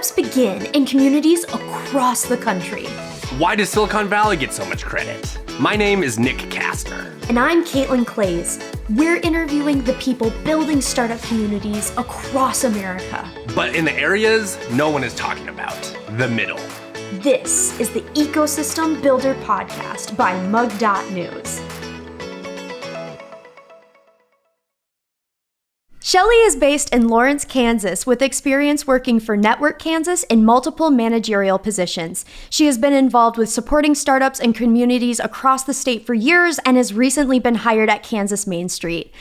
Startups begin in communities across the country. Why does Silicon Valley get so much credit? My name is Nick Kastner. And I'm Caitlin Clays. We're interviewing the people building startup communities across America. But in the areas no one is talking about, the middle. This is the Ecosystem Builder Podcast by Mug.News. Shelley is based in Lawrence, Kansas, with experience working for NetWork Kansas in multiple managerial positions. She has been involved with supporting startups and communities across the state for years and has recently been hired at Kansas Main Street.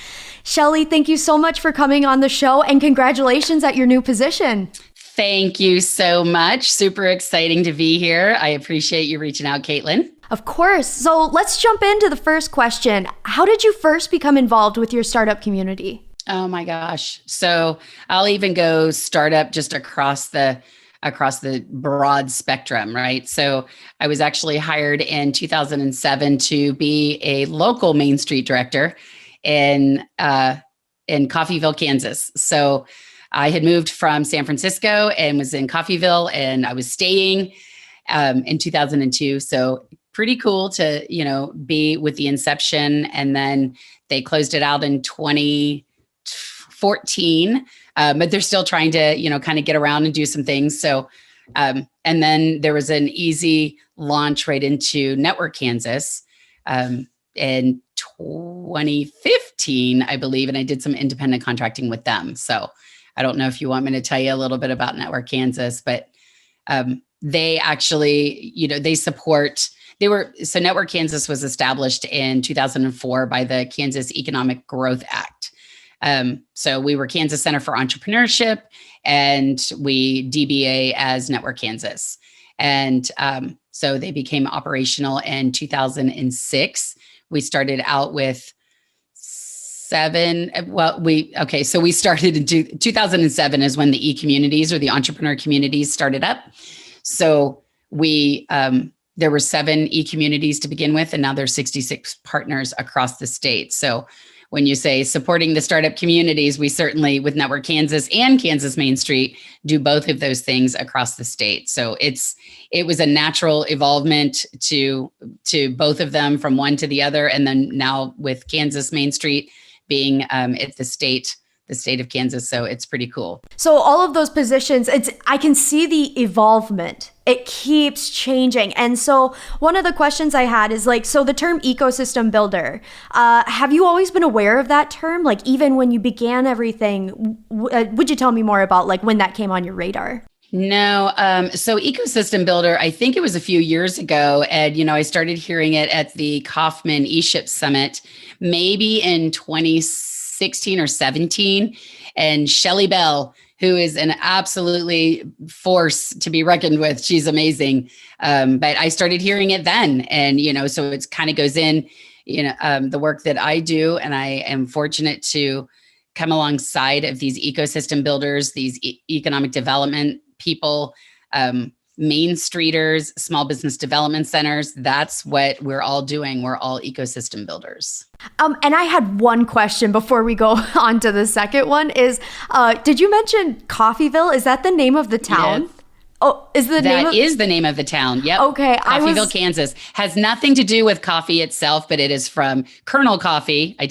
Shelley, thank you so much for coming on the show and congratulations at your new position. Thank you so much. Super exciting to be here. I appreciate you reaching out, Caitlin. Of course. So let's jump into the first question. How did you first become involved with your startup community? Oh my gosh. So I'll even go startup just across the broad spectrum, right? So I was actually hired in 2007 to be a local Main Street director in Coffeeville, Kansas. So I had moved from San Francisco and was in Coffeeville, and I was staying in 2002. So pretty cool to, be with the inception, and then they closed it out in 2014, but they're still trying to, kind of get around and do some things. So, and then there was an easy launch right into NetWork Kansas in 2015, I believe, and I did some independent contracting with them. So I don't know if you want me to tell you a little bit about NetWork Kansas, but they actually, so NetWork Kansas was established in 2004 by the Kansas Economic Growth Act. So we were Kansas Center for Entrepreneurship, and we DBA as NetWork Kansas. And so they became operational in 2006. We started out with so we started in 2007 is when the e-communities or the entrepreneur communities started up. So there were 7 e-communities to begin with, and now there's 66 partners across the state. So when you say supporting the startup communities, we certainly, with NetWork Kansas and Kansas Main Street, do both of those things across the state. So it was a natural evolvement to both of them, from one to the other. And then now with Kansas Main Street being at the state of Kansas. So it's pretty cool. So all of those positions, I can see the evolvement. It keeps changing. And so one of the questions I had is so the term ecosystem builder, have you always been aware of that term? Even when you began everything, would you tell me more about when that came on your radar? No. So ecosystem builder, I think it was a few years ago. And, I started hearing it at the Kauffman eShip Summit, maybe in 2016 or 17. And Shelley Bell, who is an absolutely force to be reckoned with. She's amazing. But I started hearing it then. And, so it kind of goes in, the work that I do. And I am fortunate to come alongside of these ecosystem builders, these economic development people, Main Streeters, small business development centers. That's what we're all doing. We're all ecosystem builders. And I had one question before we go on to the second one is, did you mention Coffeeville? Is that the name of the town? Yes. Oh, is the name of the town. Yep. Okay. Coffeeville, Kansas. Has nothing to do with coffee itself, but it is from Colonel Coffee. I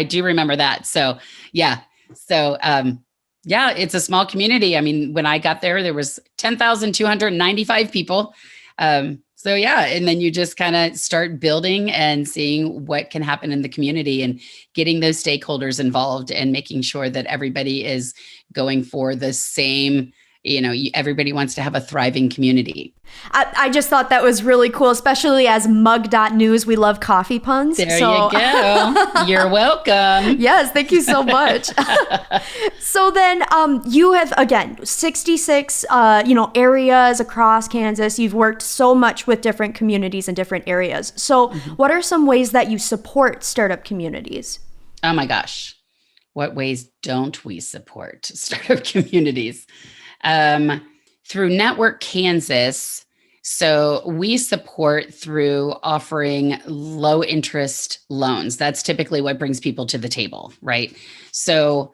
do remember that. So yeah. So, yeah, it's a small community. I mean, when I got there was 10,295 people. So yeah, and then you just kind of start building and seeing what can happen in the community and getting those stakeholders involved and making sure that everybody is going for the same, everybody wants to have a thriving community. I just thought that was really cool, especially as Mug.News. We love coffee puns. There you go. You're welcome. Yes, thank you so much. So then you have, again, 66, areas across Kansas. You've worked so much with different communities in different areas. So what are some ways that you support startup communities? Oh my gosh. What ways don't we support startup communities? Through NetWork Kansas, so we support through offering low interest loans. That's typically what brings people to the table, right? So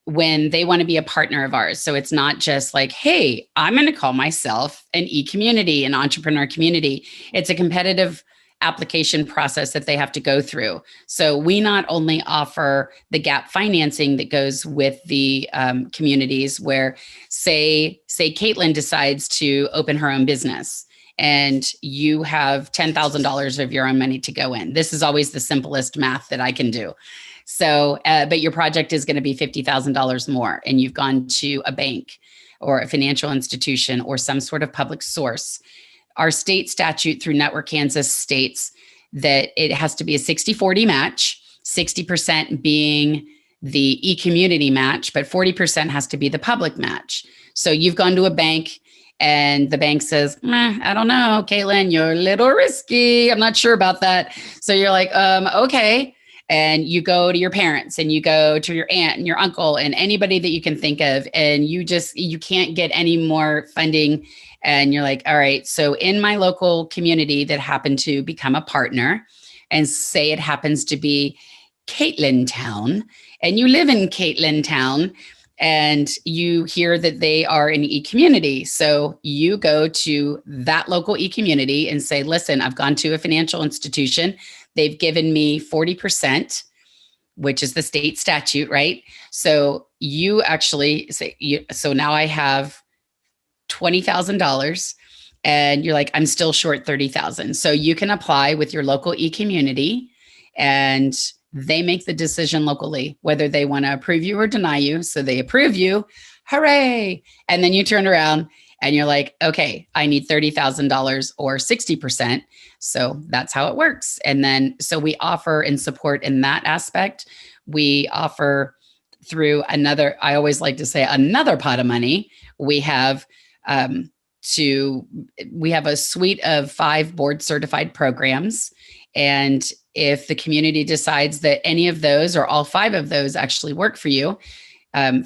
when they want to be a partner of ours. So it's not just like, hey, I'm going to call myself an e-community, an entrepreneur community. It's a competitive application process that they have to go through. So we not only offer the gap financing that goes with the communities where say Caitlin decides to open her own business and you have $10,000 of your own money to go in. This is always the simplest math that I can do. So, but your project is going to be $50,000 more, and you've gone to a bank or a financial institution or some sort of public source. Our state statute through NetWork Kansas states that it has to be a 60-40 match, 60% being the e-community match, but 40% has to be the public match. So you've gone to a bank and the bank says, I don't know, Caitlin, you're a little risky. I'm not sure about that. So you're like, okay. And you go to your parents and you go to your aunt and your uncle and anybody that you can think of. And you can't get any more funding. And you're like, all right, so in my local community that happened to become a partner, and say it happens to be Caitlin Town, and you live in Caitlin Town, and you hear that they are an e-community. So you go to that local e-community and say, listen, I've gone to a financial institution. They've given me 40%, which is the state statute, right? So you actually say, so now I have $20,000 and you're like, I'm still short 30,000. So you can apply with your local e-community and they make the decision locally, whether they want to approve you or deny you. So they approve you, hooray. And then you turn around and you're like, okay, I need $30,000 or 60%. So that's how it works. And then, so we offer and support in that aspect. We offer through another, I always like to say another pot of money. We have we have a suite of 5 board certified programs. And if the community decides that any of those or all 5 of those actually work for you,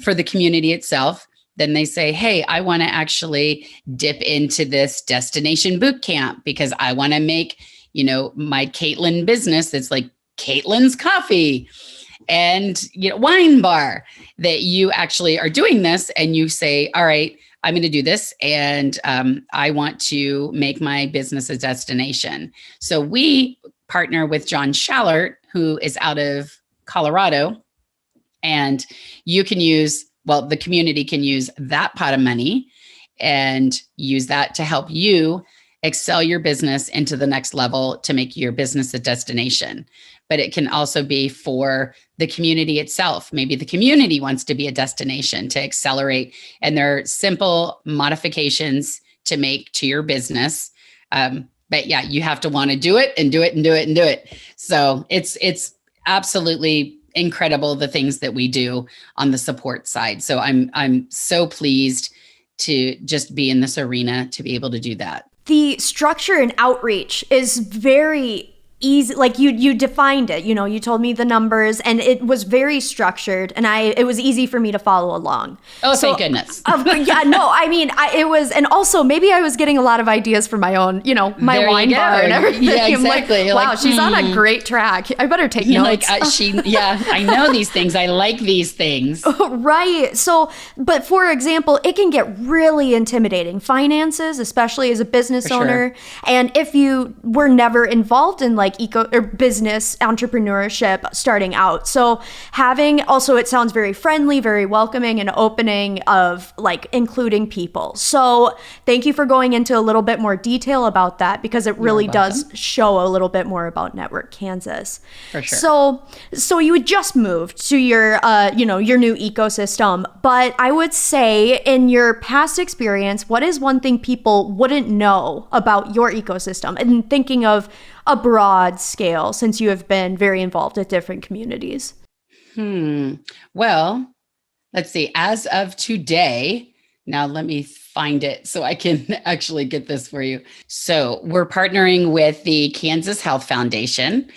for the community itself, then they say, hey, I want to actually dip into this destination boot camp because I want to make, my Caitlin business that's like Caitlin's Coffee and wine bar, that you actually are doing this and you say, all right, I'm going to do this and I want to make my business a destination. So we partner with John Schallert, who is out of Colorado, and you can use, the community can use that pot of money and use that to help you excel your business into the next level to make your business a destination. But it can also be for the community itself. Maybe the community wants to be a destination to accelerate, and there are simple modifications to make to your business. But yeah, you have to want to do it and do it and do it and do it. So it's absolutely incredible the things that we do on the support side. So I'm so pleased to just be in this arena to be able to do that. The structure and outreach is very easy. Like you defined it, you told me the numbers and it was very structured and it was easy for me to follow along. Oh, so, thank goodness. It was, and also maybe I was getting a lot of ideas for my own, my there wine bar and everything. Yeah, exactly. I'm like, wow, she's on a great track. I better take notes. I know these things. I like these things. Right. So, but for example, it can get really intimidating. Finances, especially as a business owner. And if you were never involved in like eco or business entrepreneurship starting out. So having also, it sounds very friendly, very welcoming and opening of like including people. So thank you for going into a little bit more detail about that because it really does show a little bit more about NetWork Kansas. For sure. So you had just moved to your, your new ecosystem, but I would say in your past experience, what is one thing people wouldn't know about your ecosystem? And thinking of a broad scale, since you have been very involved at different communities. Well, let's see. As of today, now let me find it so I can actually get this for you. So we're partnering with the Kansas Health Foundation,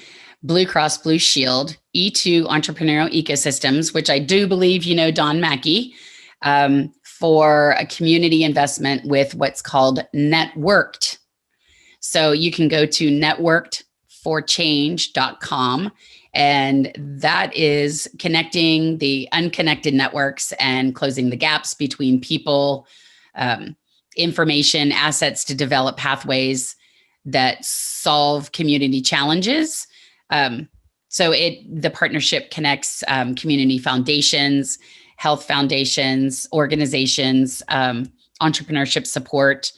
Blue Cross Blue Shield, E2 Entrepreneurial Ecosystems, which I do believe Don Mackey, for a community investment with what's called NetWorked. So you can go to networkedforchange.com And that is connecting the unconnected networks and closing the gaps between people, information, assets to develop pathways that solve community challenges. The partnership connects community foundations, health foundations, organizations, entrepreneurship support,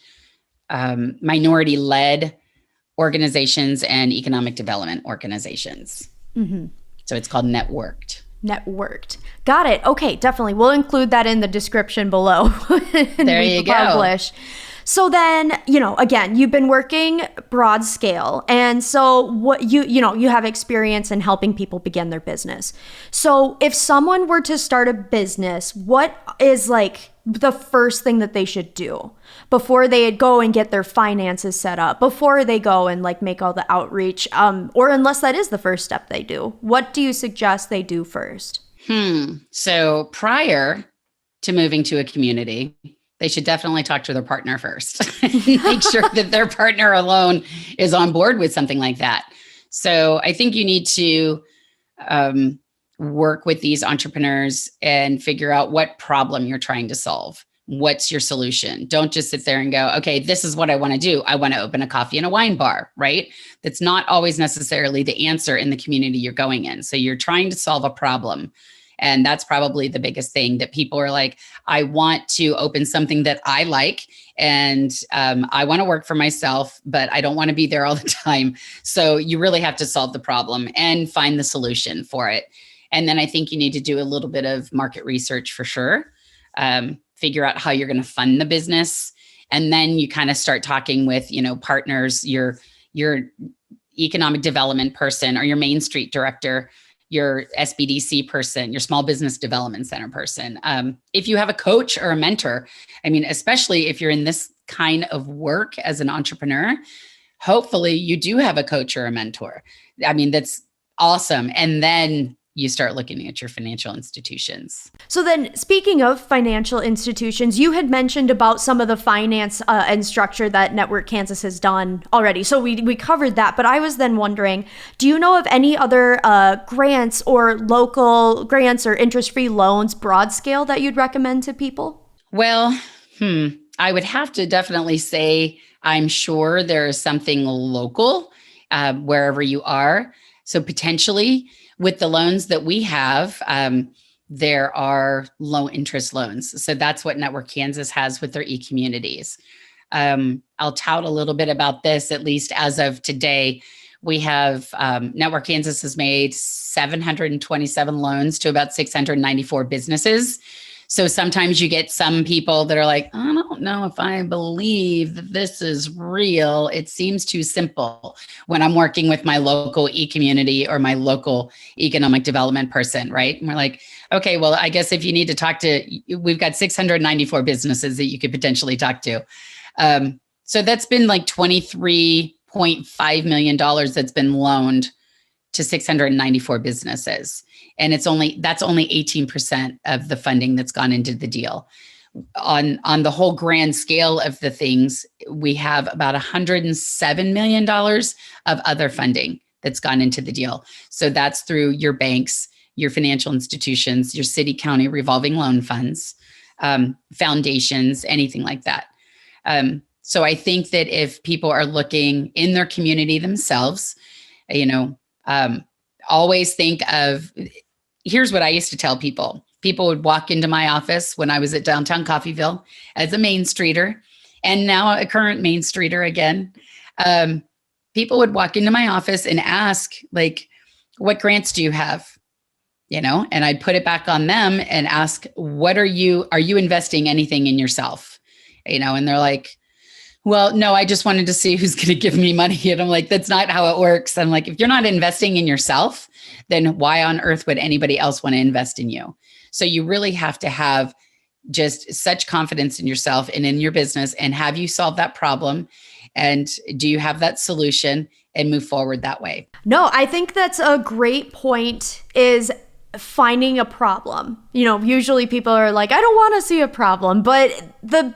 minority-led organizations, and economic development organizations. Mm-hmm. So it's called NetWorked. NetWorked. Got it. Okay, definitely. We'll include that in the description below. There you go. So then, again, you've been working broad scale. And so what you have experience in helping people begin their business. So if someone were to start a business, what is like the first thing that they should do before they go and get their finances set up, before they go and like make all the outreach, or unless that is the first step they do? What do you suggest they do first? So prior to moving to a community, they should definitely talk to their partner first. Make sure that their partner alone is on board with something like that. So I think you need to work with these entrepreneurs and figure out what problem you're trying to solve. What's your solution? Don't just sit there and go, okay, this is what I want to do. I want to open a coffee and a wine bar, right? That's not always necessarily the answer in the community you're going in. So you're trying to solve a problem. And that's probably the biggest thing, that people are like, I want to open something that I like, and I want to work for myself, but I don't want to be there all the time. So you really have to solve the problem and find the solution for it. And then I think you need to do a little bit of market research for sure. Figure out how you're going to fund the business. And then you kind of start talking with, partners, your economic development person or your Main Street director, your SBDC person, your small business development center person. If you have a coach or a mentor, especially if you're in this kind of work as an entrepreneur, hopefully you do have a coach or a mentor. That's awesome. And then you start looking at your financial institutions. So then, speaking of financial institutions, you had mentioned about some of the finance and structure that NetWork Kansas has done already. So we covered that, but I was then wondering, do you know of any other grants or local grants or interest-free loans, broad scale, that you'd recommend to people? Well, I would have to definitely say, I'm sure there is something local wherever you are. So potentially, with the loans that we have, there are low interest loans. So that's what NetWork Kansas has with their e-communities. I'll tout a little bit about this, at least as of today. We have NetWork Kansas has made 727 loans to about 694 businesses. So sometimes you get some people that are like, I don't know if I believe that this is real. It seems too simple when I'm working with my local e-community or my local economic development person, right? And we're like, okay, well, I guess if you need to talk to, we've got 694 businesses that you could potentially talk to. So that's been like $23.5 million that's been loaned to 694 businesses. And that's only 18% of the funding that's gone into the deal. On the whole grand scale of the things, we have about $107 million of other funding that's gone into the deal. So that's through your banks, your financial institutions, your city, county revolving loan funds, foundations, anything like that. So I think that if people are looking in their community themselves, always think of, here's what I used to tell people. People would walk into my office when I was at downtown Coffeeville as a Main Streeter, and now a current Main Streeter again. People would walk into my office and ask, like, what grants do you have? And I'd put it back on them and ask, are you investing anything in yourself? And they're like, well, no, I just wanted to see who's going to give me money. And I'm like, that's not how it works. I'm like, if you're not investing in yourself, then why on earth would anybody else want to invest in you? So you really have to have just such confidence in yourself and in your business, and have you solved that problem? And do you have that solution, and move forward that way? No, I think that's a great point, is finding a problem. Usually people are like, I don't want to see a problem, but the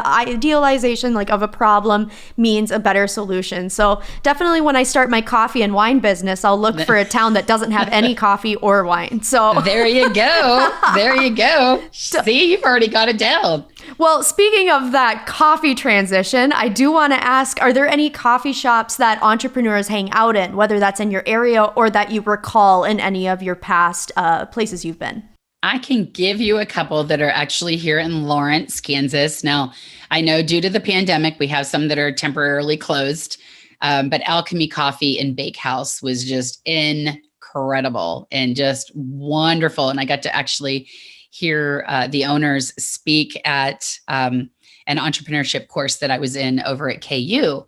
idealization like of a problem means a better solution. So definitely when I start my coffee and wine business, I'll look for a town that doesn't have any coffee or wine. So there you go. There you go. See, you've already got it down. Well, speaking of that coffee transition, I do want to ask, are there any coffee shops that entrepreneurs hang out in, whether that's in your area or that you recall in any of your past places you've been? I can give you a couple that are actually here in Lawrence, Kansas. Now, I know due to the pandemic, we have some that are temporarily closed, but Alchemy Coffee and Bakehouse was just incredible and just wonderful. And I got to actually hear the owners speak at an entrepreneurship course that I was in over at KU.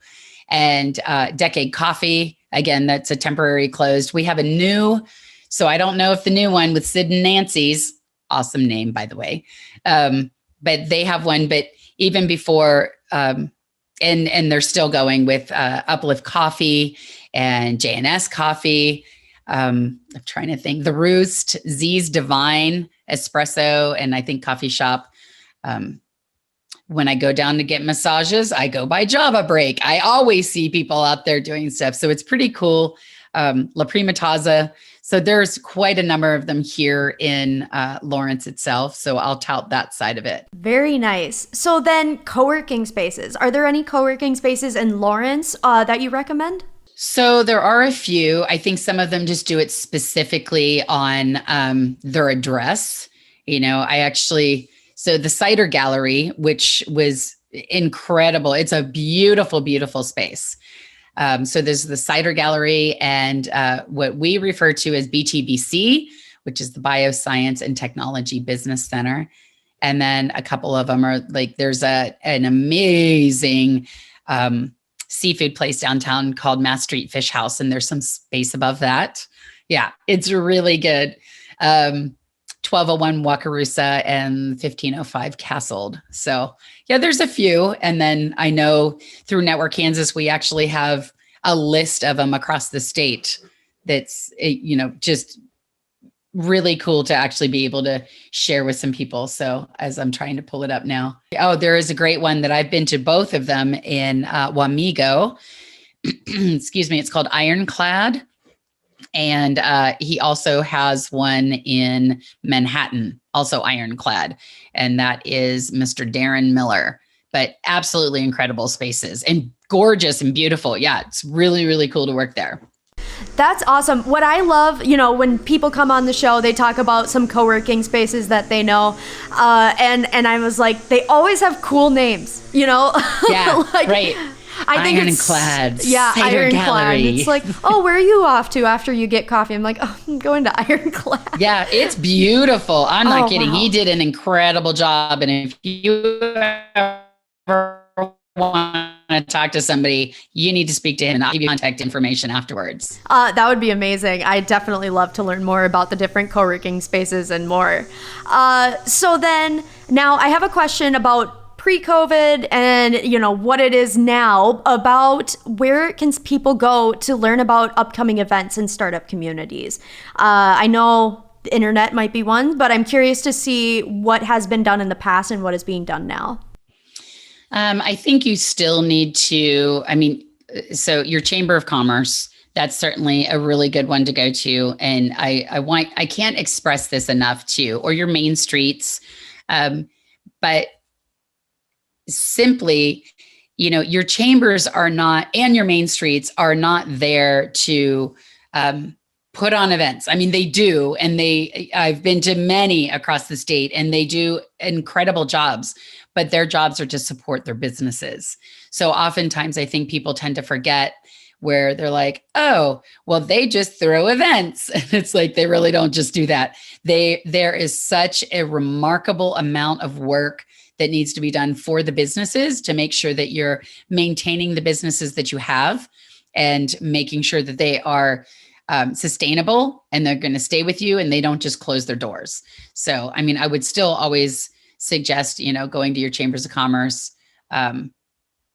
And Decade Coffee, again, that's a temporary closed. We have a new, so I don't know if the new one with Sid and Nancy's, awesome name, by the way, but they have one, but even before, and they're still going with Uplift Coffee and JNS Coffee. I'm trying to think, The Roost, Z's Divine, Espresso, and I think Coffee Shop. When I go down to get massages, I go by Java Break. I always see people out there doing stuff. So it's pretty cool. La Prima Taza. So there's quite a number of them here in Lawrence itself. So I'll tout that side of it. Very nice. So then co-working spaces. Are there any co-working spaces in Lawrence that you recommend? So there are a few. I think some of them just do it specifically on their address. So the Cider Gallery, which was incredible. It's a beautiful, beautiful space. So there's the Cider Gallery and what we refer to as BTBC, which is the Bioscience and Technology Business Center. And then a couple of them are like, there's an amazing seafood place downtown called Mass Street Fish House. And there's some space above that. Yeah, it's really good. 1201 Wakarusa and 1505 Castled. So yeah, there's a few. And then I know through NetWork Kansas, we actually have a list of them across the state. That's, just really cool to actually be able to share with some people. So as I'm trying to pull it up now. Oh, there is a great one that I've been to both of them in Wamego. Excuse me. It's called Ironclad. And he also has one in Manhattan, also Ironclad. And that is Mr. Darren Miller. But absolutely incredible spaces and gorgeous and beautiful. Yeah, it's really, really cool to work there. That's awesome. What I love, when people come on the show, they talk about some co-working spaces that they know. And I was like, they always have cool names, Yeah, like, right. I think Ironclad. Yeah, Cider Ironclad. Gallery. It's like, oh, where are you off to after you get coffee? I'm like, oh, I'm going to Ironclad. Yeah, it's beautiful. I'm not kidding. Wow. He did an incredible job. And if you ever want to talk to somebody, you need to speak to him and I'll give you contact information afterwards. That would be amazing. I definitely love to learn more about the different co-working spaces and more. So then now I have a question about pre-COVID and what it is now, about where can people go to learn about upcoming events and startup communities. I know the internet might be one, but I'm curious to see what has been done in the past and what is being done now. I think you still need to, so your Chamber of Commerce, that's certainly a really good one to go to. And I can't express this enough too, or your main streets. But simply, your chambers are not, and your main streets are not there to put on events. They do. And I've been to many across the state and they do incredible jobs, but their jobs are to support their businesses. So oftentimes I think people tend to forget where they're like, oh, well, they just throw events. And it's like, they really don't just do that. There is such a remarkable amount of work that needs to be done for the businesses to make sure that you're maintaining the businesses that you have and making sure that they are sustainable and they're going to stay with you and they don't just close their doors. So, I would still always suggest, going to your chambers of commerce and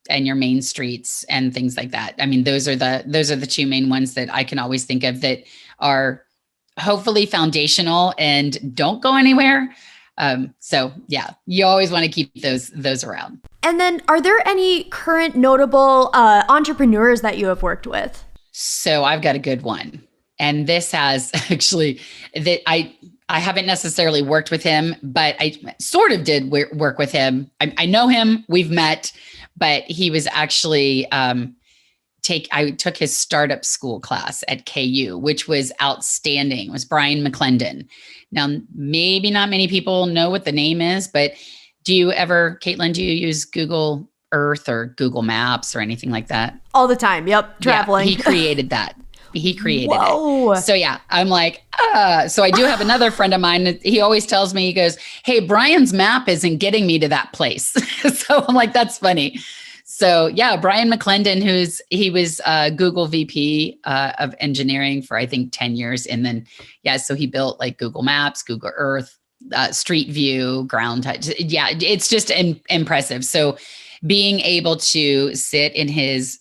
your main streets and things like that. Those are the two main ones that I can always think of that are hopefully foundational and don't go anywhere. So yeah, you always want to keep those around. And then are there any current notable entrepreneurs that you have worked with? So I've got a good one. And this has actually that I haven't necessarily worked with him, but I sort of did work with him. I know him, we've met, but he was actually I took his startup school class at KU, which was outstanding. It was Brian McClendon. Now, maybe not many people know what the name is, but Caitlin, do you use Google Earth or Google Maps or anything like that? All the time. Yep. Traveling. Yeah, he created that. He created Whoa. it. So yeah, I'm like, so I do have another friend of mine. He always tells me, he goes, hey, Brian's map isn't getting me to that place. So I'm like, that's funny. So yeah, Brian McClendon, he was Google VP of engineering for I think 10 years. And then, so he built like Google Maps, Google Earth, Street View, Ground Touch. Yeah, it's just impressive. So being able to sit in his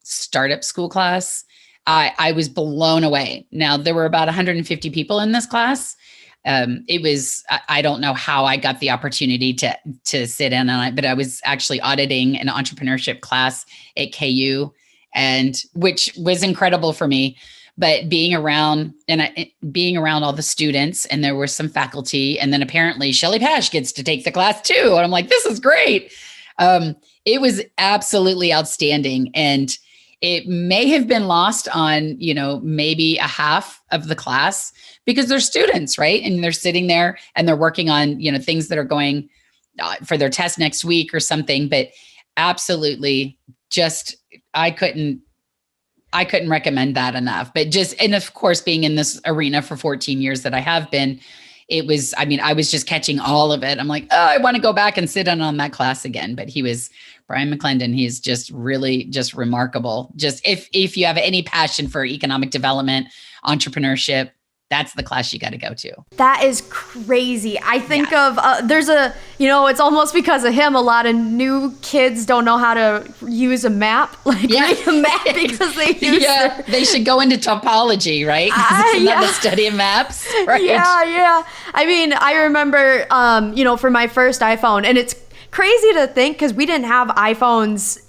startup school class, I was blown away. Now there were about 150 people in this class. It was, I don't know how I got the opportunity to sit in on it, but I was actually auditing an entrepreneurship class at KU, and which was incredible for me. But being around all the students, and there were some faculty, and then apparently Shelley Paasch gets to take the class too. And I'm like, this is great. It was absolutely outstanding. And it may have been lost on, maybe a half of the class because they're students, right? And they're sitting there and they're working on, things that are going for their test next week or something. But absolutely just, I couldn't recommend that enough. But and of course, being in this arena for 14 years that I have been, I was just catching all of it. I'm like, oh, I want to go back and sit in on that class again. But Brian McClendon, he's just really just remarkable. Just if you have any passion for economic development, entrepreneurship, that's the class you got to go to. That is crazy. I think of, it's almost because of him, a lot of new kids don't know how to use a map, read a map because they use they should go into topology, right? Isn't that the study of maps, right? Yeah. I mean, I remember, for my first iPhone, and it's crazy to think because we didn't have iPhones,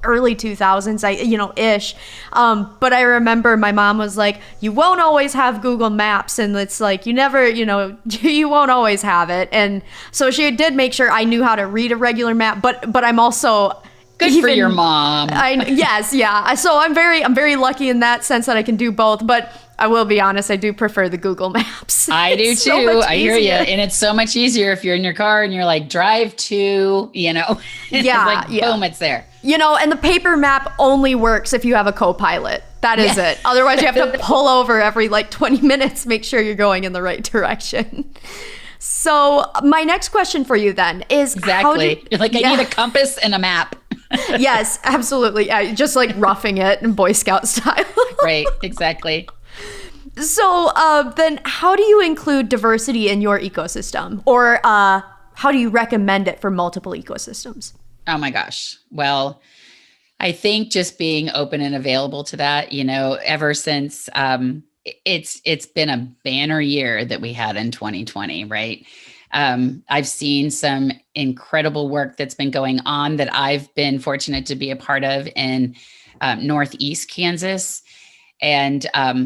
early 2000s, ish. But I remember my mom was like, you won't always have Google Maps. And it's like, you never, you won't always have it. And so she did make sure I knew how to read a regular map, but I'm also good for your mom. Yes. Yeah. So I'm very lucky in that sense that I can do both, but I will be honest, I do prefer the Google Maps. I do too. So I hear you. And it's so much easier if you're in your car and you're like, drive to, Yeah. Boom, it's there. And the paper map only works if you have a co-pilot. That is it. Otherwise, you have to pull over every 20 minutes, make sure you're going in the right direction. So my next question for you then is exactly. I need a compass and a map. Yes, absolutely. Yeah, just roughing it in Boy Scout style. Right, exactly. So then how do you include diversity in your ecosystem? Or how do you recommend it for multiple ecosystems? Oh my gosh. Well, I think just being open and available to that, ever since it's been a banner year that we had in 2020, right? I've seen some incredible work that's been going on that I've been fortunate to be a part of in Northeast Kansas. And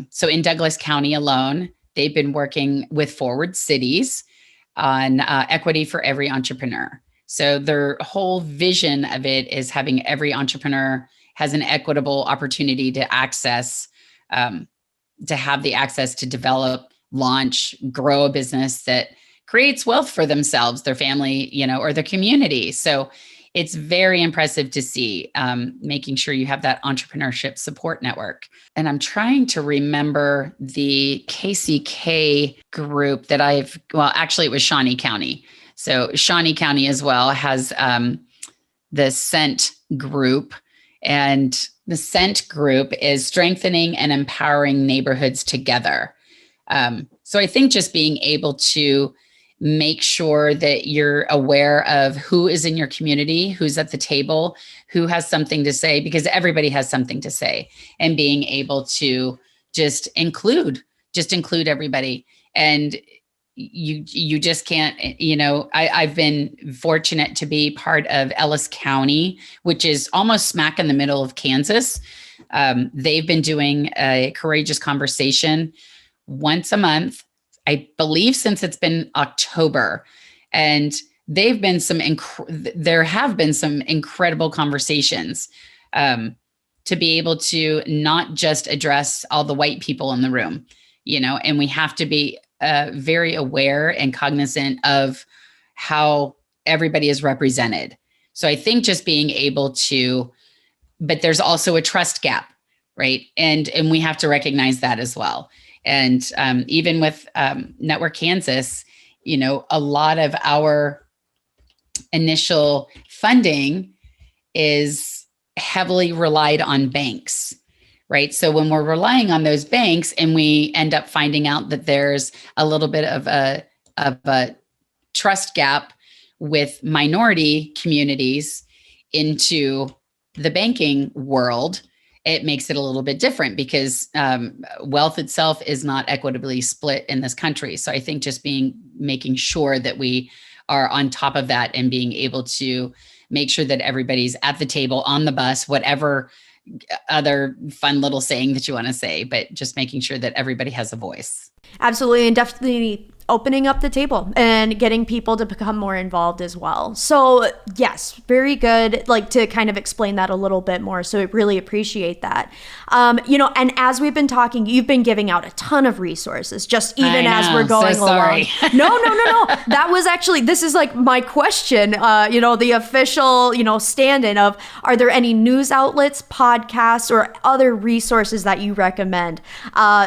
so in Douglas County alone, they've been working with Forward Cities on equity for every entrepreneur. So their whole vision of it is having every entrepreneur has an equitable opportunity to access, to have the access to develop, launch, grow a business that creates wealth for themselves, their family, or their community. So it's very impressive to see, making sure you have that entrepreneurship support network. And I'm trying to remember the KCK group that actually it was Shawnee County. So Shawnee County as well has the SENT group. And the SENT group is strengthening and empowering neighborhoods together. So I think just being able to make sure that you're aware of who is in your community, who's at the table, who has something to say, because everybody has something to say, and being able to just include just include everybody. And you just can't, I've been fortunate to be part of Ellis County, which is almost smack in the middle of Kansas. They've been doing a courageous conversation once a month, I believe, since it's been October. And there have been some incredible conversations to be able to not just address all the white people in the room, and we have to be very aware and cognizant of how everybody is represented. So I think just being able to, but there's also a trust gap, right? And we have to recognize that as well. And even with NetWork Kansas, a lot of our initial funding is heavily relied on banks, right? So when we're relying on those banks and we end up finding out that there's a little bit of a trust gap with minority communities into the banking world, it makes it a little bit different because wealth itself is not equitably split in this country. So I think just making sure that we are on top of that and being able to make sure that everybody's at the table, on the bus, whatever other fun little saying that you want to say, but just making sure that everybody has a voice. Absolutely. And definitely opening up the table and getting people to become more involved as well. So yes, very good. Like to kind of explain that a little bit more. So I really appreciate that. And as we've been talking, you've been giving out a ton of resources, just even as we're going along. No. That was actually, this is like my question, the official, stand-in of, are there any news outlets, podcasts, or other resources that you recommend?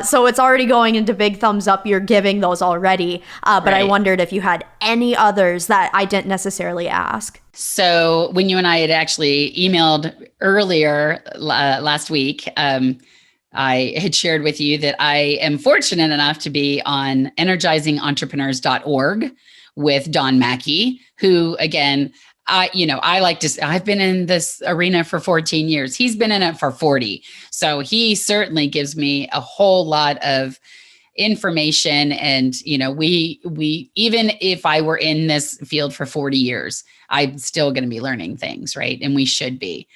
So it's already going into big thumbs up. You're giving those already. But right. I wondered if you had any others that I didn't necessarily ask. So when you and I had actually emailed earlier last week, I had shared with you that I am fortunate enough to be on energizingentrepreneurs.org with Don Mackey, who, again, I've been in this arena for 14 years. He's been in it for 40. So he certainly gives me a whole lot of information. And, we even if I were in this field for 40 years, I'm still going to be learning things, right? And we should be.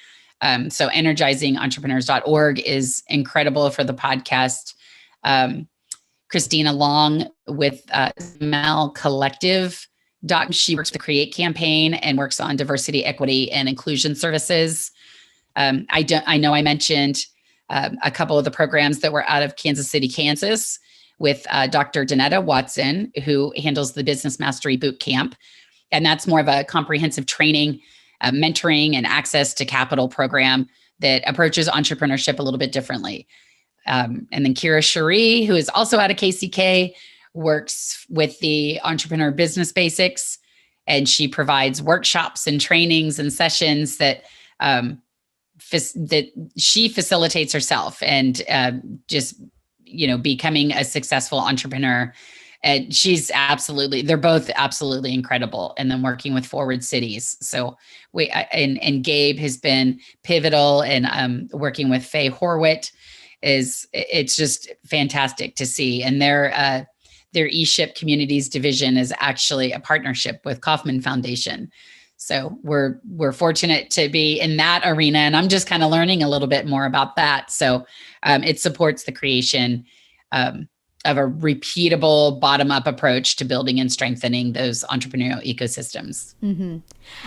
So energizingentrepreneurs.org is incredible for the podcast. Christina Long with Mel Collective. She works the Create campaign and works on diversity, equity, and inclusion services. I know I mentioned a couple of the programs that were out of Kansas City, Kansas, with Dr. Danetta Watson, who handles the Business Mastery Boot Camp. And that's more of a comprehensive training, mentoring, and access to capital program that approaches entrepreneurship a little bit differently. And then Kira Cherie, who is also out of KCK, works with the Entrepreneur Business Basics, and she provides workshops and trainings and sessions that she facilitates herself and just becoming a successful entrepreneur. And they're both absolutely incredible. And then working with Forward Cities. So and Gabe has been pivotal, and working with Faye Horwit it's just fantastic to see. And their eShip Communities division is actually a partnership with Kauffman Foundation. So we're fortunate to be in that arena, and I'm just kind of learning a little bit more about that. So it supports the creation of a repeatable bottom-up approach to building and strengthening those entrepreneurial ecosystems. Mm-hmm.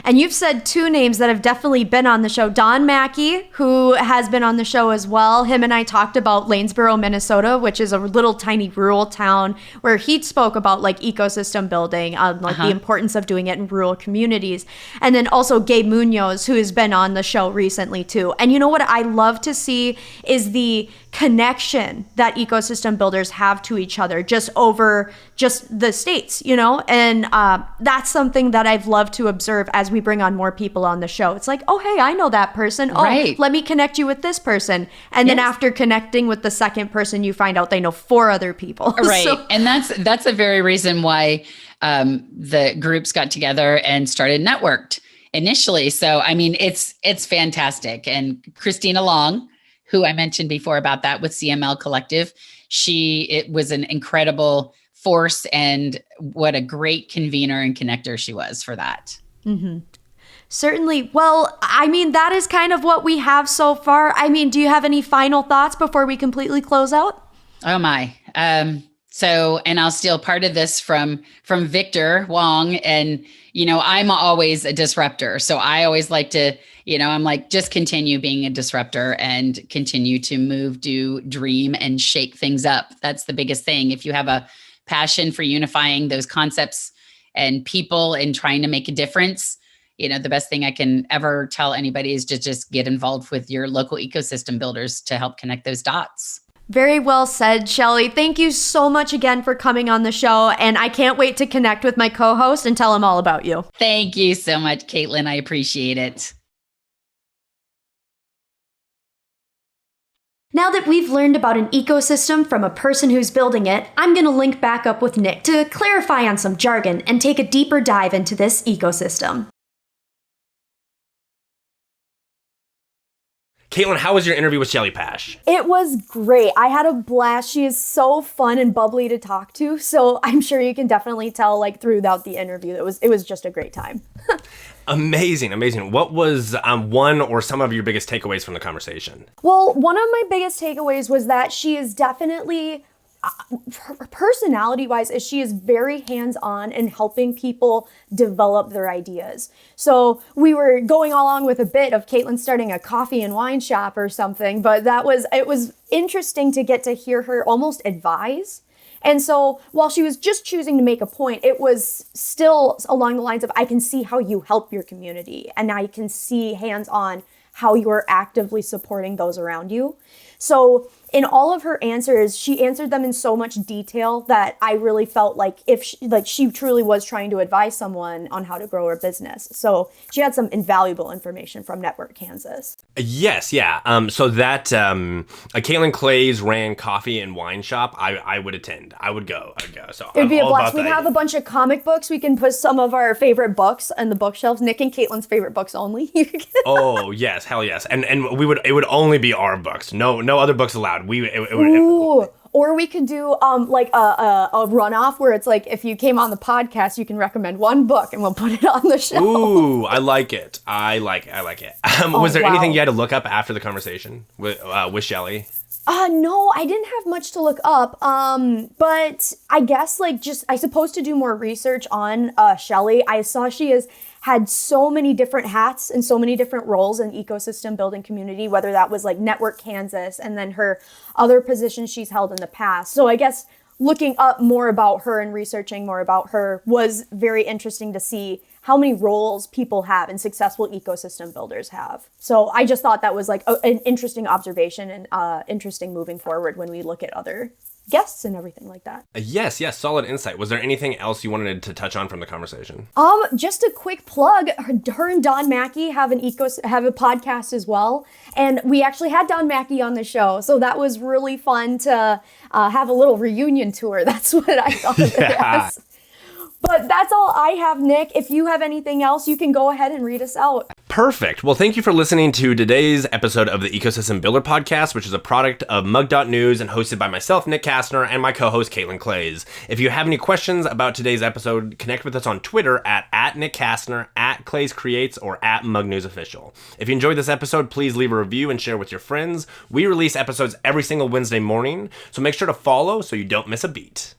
And you've said two names that have definitely been on the show. Don Mackey, who has been on the show as well. Him and I talked about Lanesboro, Minnesota, which is a little tiny rural town where he spoke about like ecosystem building, the importance of doing it in rural communities. And then also Gabe Munoz, who has been on the show recently too. And you know what I love to see is the connection that ecosystem builders have to each other just over just the states, and that's something that I've loved to observe as we bring on more people on the show. It's like, oh, hey, I know that person. Oh, right. Let me connect you with this person. And then after connecting with the second person, you find out they know 4 other people. Right. And that's a very reason why the groups got together and started Networked initially. So, I mean, it's fantastic. And Christina Long, who I mentioned before about that with CML Collective, it was an incredible force, and what a great convener and connector she was for that. Mm-hmm. Certainly. Well, I mean, that is kind of what we have so far. I mean, do you have any final thoughts before we completely close out? Oh my. And I'll steal part of this from Victor Wong. And, I'm always a disruptor. So I always like to, I'm like, just continue being a disruptor and continue to move, do, dream, and shake things up. That's the biggest thing. If you have a passion for unifying those concepts and people and trying to make a difference, the best thing I can ever tell anybody is to just get involved with your local ecosystem builders to help connect those dots. Very well said, Shelley. Thank you so much again for coming on the show. And I can't wait to connect with my co-host and tell him all about you. Thank you so much, Caitlin. I appreciate it. Now that we've learned about an ecosystem from a person who's building it, I'm going to link back up with Nick to clarify on some jargon and take a deeper dive into this ecosystem. Caitlin, how was your interview with Shelley Paasch? It was great. I had a blast. She is so fun and bubbly to talk to. So I'm sure you can definitely tell throughout the interview. It was just a great time. Amazing. What was one or some of your biggest takeaways from the conversation? Well, one of my biggest takeaways was that she is definitely, personality-wise, she is very hands-on in helping people develop their ideas. So we were going along with a bit of Caitlin starting a coffee and wine shop or something, but it was interesting to get to hear her almost advise. And so while she was just choosing to make a point, it was still along the lines of, I can see how you help your community, and I can see hands-on how you are actively supporting those around you. So in all of her answers, she answered them in so much detail that I really felt like she truly was trying to advise someone on how to grow her business. So she had some invaluable information from NetWork Kansas. Yes, yeah. So that Caitlin Clays ran coffee and wine shop. I would attend. I would go. So it'd be a blast. We'd have a bunch of comic books. We can put some of our favorite books on the bookshelves. Nick and Caitlin's favorite books only. Oh yes, hell yes. And it would only be our books. No other books allowed. Or we could do a runoff where it's like, if you came on the podcast, you can recommend one book and we'll put it on the show. Ooh, I like it. Was there anything you had to look up after the conversation with Shelley? No, I didn't have much to look up. But I guess I supposed to do more research on Shelley. I saw she has had so many different hats and so many different roles in ecosystem building community, whether that was NetWork Kansas and then her other positions she's held in the past. So I guess looking up more about her and researching more about her was very interesting to see how many roles people have and successful ecosystem builders have. So I just thought that was an interesting observation and interesting moving forward when we look at other guests and everything like that. Yes, solid insight. Was there anything else you wanted to touch on from the conversation? Just a quick plug. Her and Don Mackey have a podcast as well, and we actually had Don Mackey on the show, so that was really fun to have a little reunion tour. That's what I thought of it as. But that's all I have, Nick. If you have anything else, you can go ahead and read us out. Perfect. Well, thank you for listening to today's episode of the Ecosystem Builder Podcast, which is a product of Mug.News and hosted by myself, Nick Kastner, and my co-host, Caitlin Clays. If you have any questions about today's episode, connect with us on Twitter at Nick Kastner, at Clays Creates, or at Mug News Official. If you enjoyed this episode, please leave a review and share with your friends. We release episodes every single Wednesday morning, so make sure to follow so you don't miss a beat.